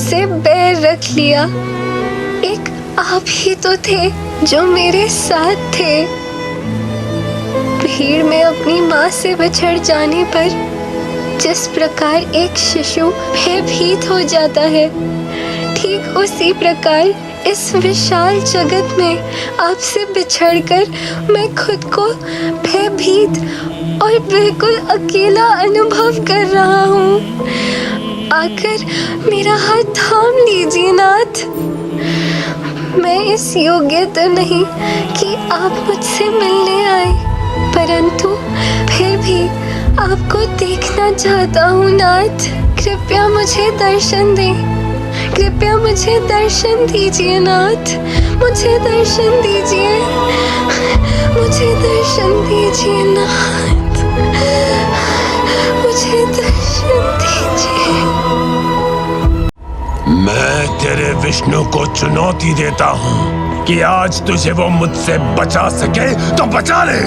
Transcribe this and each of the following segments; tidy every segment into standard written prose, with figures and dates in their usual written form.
मुझसे बैर रख लिया। एक आप ही तो थे जो मेरे साथ थे। भीड़ में अपनी माँ से बिछड़ जाने पर जिस प्रकार एक शिशु भयभीत हो जाता है, ठीक उसी प्रकार इस विशाल जगत में आपसे बिछड़कर मैं खुद को भयभीत और बिल्कुल अकेला अनुभव कर रहा हूँ। आकर मेरा हाथ थाम लीजिए नाथ। मैं इस योग्य तो नहीं कि आप मुझसे मिलने आए, परंतु फिर भी आपको देखना चाहता हूँ नाथ। कृपया मुझे दर्शन दें, कृपया मुझे दर्शन दीजिए नाथ। मुझे दर्शन दीजिए, मुझे दर्शन दीजिए नाथ, मुझे दर्शन दीजिए। मैं तेरे विष्णु को चुनौती देता हूँ कि आज तुझे वो मुझसे बचा सके तो बचा ले।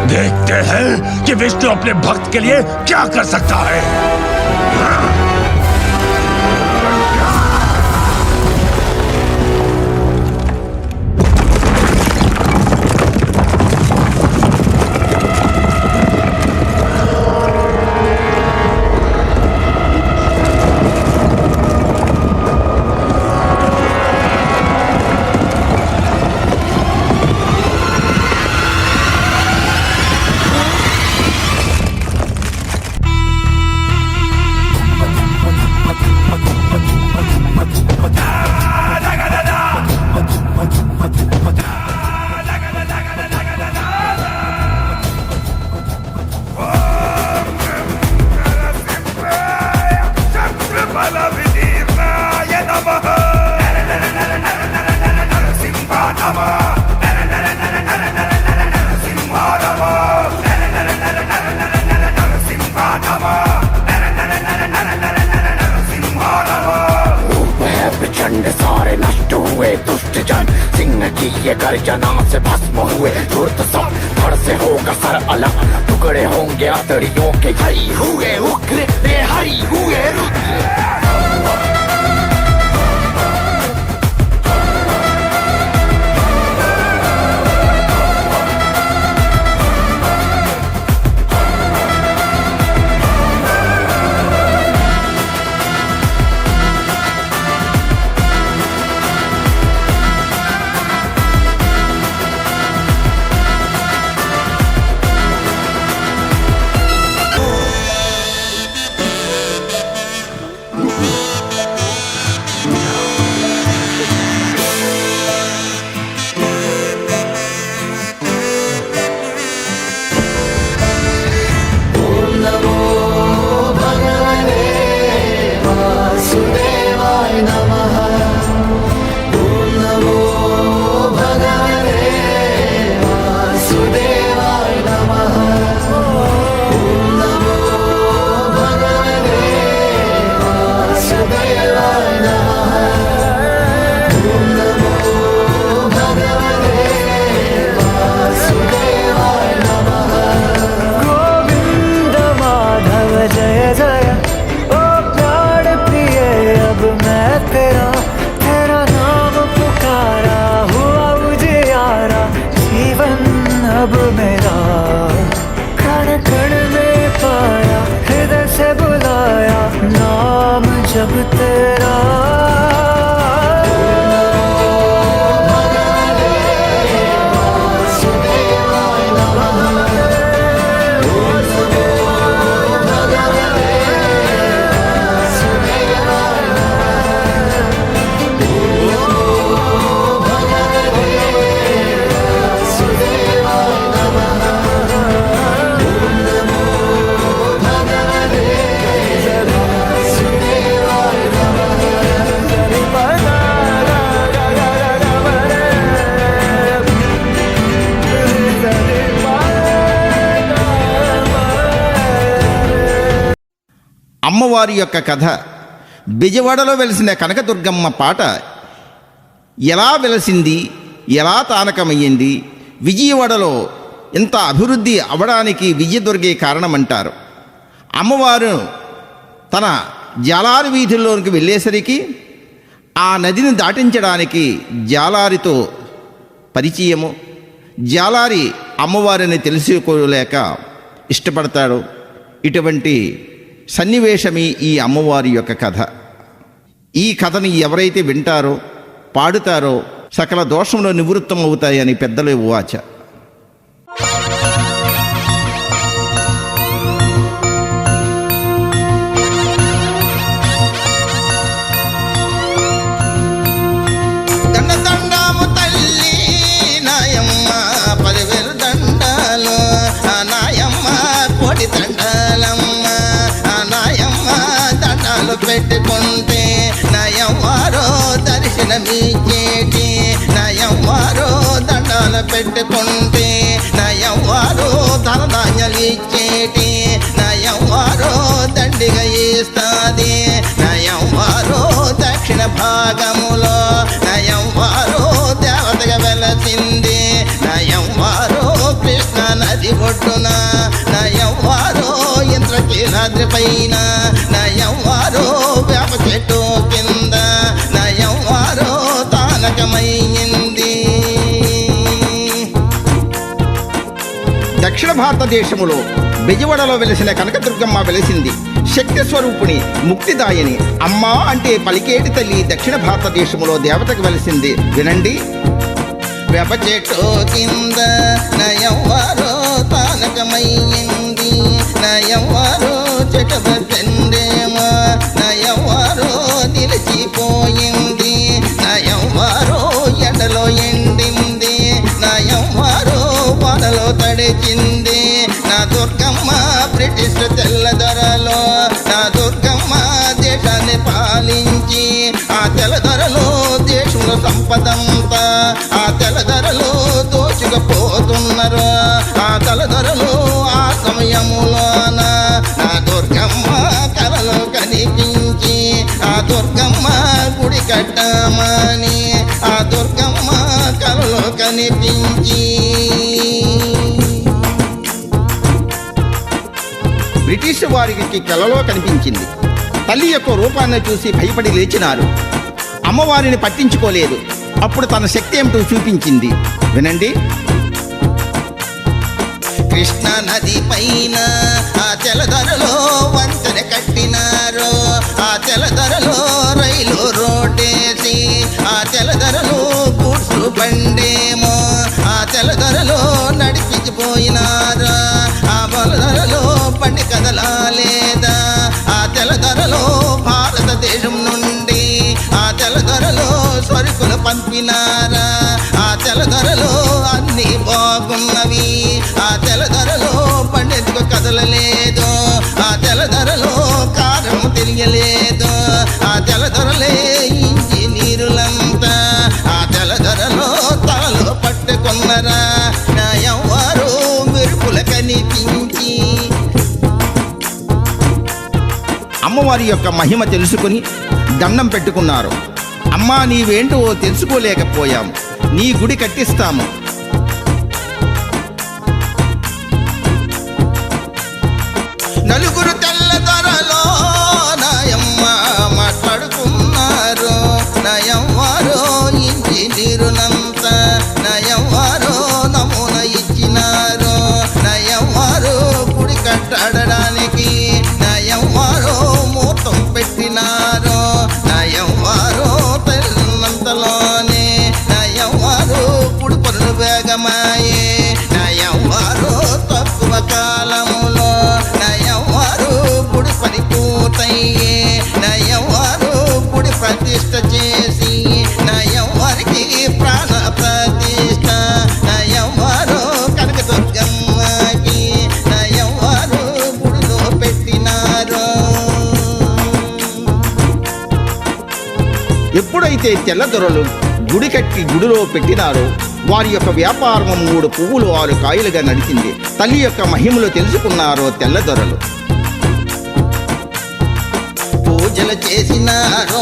देखते हैं कि विष्णु अपने भक्त के लिए क्या कर सकता है। सारे नष्ट हुए दुष्ट जन, सिंह की ये गर्जना से भस्म हुए धूर्त सब। धड़ से होगा सर अलग, टुकड़े होंगे अतड़ियों के। हरि हुए उग्र, रे हरि हुए रुद्र। अब मेरा कण कण में पाया, हृदय से बुलाया नाम जब तेरा। అమ్మవారి యొక్క కథ. బెజవాడలో వెలిసిన కనకదుర్గమ్మ పాట ఎలా వెలసింది, ఎలా తానకమయ్యింది, విజయవాడలో ఇంత అభివృద్ధి అవడానికి విజయదుర్గే కారణమంటారు. అమ్మవారు తన జాలారి వీధుల్లోనికి వెళ్ళేసరికి ఆ నదిని దాటించడానికి జాలారితో పరిచయము, జాలారి అమ్మవారిని తెలుసుకోలేక ఇష్టపడతాడు. ఇటువంటి సన్నివేశమే ఈ అమ్మవారి యొక్క కథ. ఈ కథని ఎవరైతే వింటారో పాడుతారో సకల దోషంలో నివృత్తం అవుతాయని పెద్దలు వాచ. దండము తల్లి నాయమ్మ 10,000 దండాలు, నాయమ్మ కోటి దండాలమ్మ, నాయమ్మ దండాలు పెట్టుకుంటే నయవ్వారో దర్శనమిచ్చేటి, నయవ్వారో దండాలు పెట్టుకుంటే నయవ్వారో ధనధాన్యాలు ఇచ్చేటి, నయవ్వారో దండిగా ఇస్తాది, నయవ్వారో దక్షిణ భాగములో నయవ్వారో దేవతగా వెలసింది, నయవ్వారో కృష్ణ నది ఒడ్డున, నయవ్వారో ఇంద్రకీలాద్రి పైన, నయవ్వారో వేప చెట్టు కింద, నయవ్వారో తానకమైంది. దక్షిణ భారతదేశములో బెజవాడలో వెలిసిన కనకదుర్గమ్మ వెలిసింది. శక్తి స్వరూపిణి, ముక్తిదాయిని. అమ్మా అంటే పలికేటి తల్లి దక్షిణ భారతదేశములో దేవతకు వెలిసింది. వినండి. వేప చెట్టు కింద నయవ్వారో తానకమైంది, నయవ్వారో చెట్టు పెట్టేమో నయవ్వారో నిలిచిపోయింది, నయవ్వారో ఎండలో ఎండింది, నయవ్వారో వానలో తడిచింది. నా దుర్గమ్మ బ్రిటిష్ తెల్లదొరలో, నా దుర్గమ్మ దేశాన్ని పాలించి ఆ తెల్లదొరలో దేశంలో సంపదంతా ఆ తెల్లదొరలో దోచుకుపోతున్నారు. ఆ తెల్లదొరలో ఆ సమయములోన నా దుర్గమ్మ కలలో కనిపించి ఆ దుర్గమ్మ గుడి కట్టమని ఆ దుర్గమ్మ కలలో కనిపించి బ్రిటిష్ వారికి కలలో కనిపించింది. తల్లి యొక్క రూపాన్ని చూసి భయపడి లేచినారు. అమ్మవారిని పట్టించుకోలేదు. అప్పుడు తన శక్తి ఏమిటో చూపించింది. వినండి. కృష్ణ నది పైన ఆ తెల్లదొరలో వంతెన కట్టినారు. ఆ తెల్లదొరలో రైలు రోడ్డేసి ఆ తెల్లదొరలో గూడ్సు బండేమో ఆ తెల్లదొరలో నడిపించిపోయినారు. ఆ బలదొరలో బండి కదలాలేదా. ఆ తెల్లదొరలో భారతదేశం నుండి ఆ తెల్లదొరలో సరుకులు పంపినారా. ఆ తెల్లదొరలో అన్ని బాగున్నవి. ఆ తెల్లదొరలో బండెందుకు కదలలేదు. ఆ తెల్లదొరలో కారం తెలియలేదు. ఆ తెల్లదొరలే ఇంజనీరులంతా ఆ తెల్లదొరలో తలలో పట్టుకున్నరా. నా ఎవ్వరు మెరుపుల కనిపించి అమ్మవారి యొక్క మహిమ తెలుసుకుని దండం పెట్టుకున్నారు. అమ్మా, నీవేంటో తెలుసుకోలేకపోయాము, నీ గుడి కట్టిస్తాము. నలుగురు తెల్లదొరలో నాయమ్మ మాట్లాడుకున్నారు. నయవ్వారో ఇంజనీరులంతా నయవ్వారో నమూనా ఇచ్చినారు. నయవ్వారో గుడి కట్టడానికి నయవ్వారో మూర్తం పెట్టినారు. నయవ్వారో తెల్లంతలోనే నయవ్వారో గుడి పనులు వేగమాయే. నయవ్వారో తక్కువ కాలములో నయవ్వారో గుడి పని పూర్తయ్యే. నయవ్వారో గుడి ప్రతిష్ట చేసి నయవ్వారికి ప్రాణ ప్రతిష్ట. నయవ్వారో కనకదుర్గమ్మకి నయవ్వారో గుడిలో పెట్టినారు. ఎప్పుడైతే తెల్లదొరలు గుడి కట్టి గుడిలో పెట్టినారో వారి యొక్క వ్యాపారం 3 పువ్వులు 6 కాయలుగా నడిచింది. తల్లి యొక్క మహిమలు తెలుసుకున్నారో తెల్లదొరలు. పూజలు చేసినారో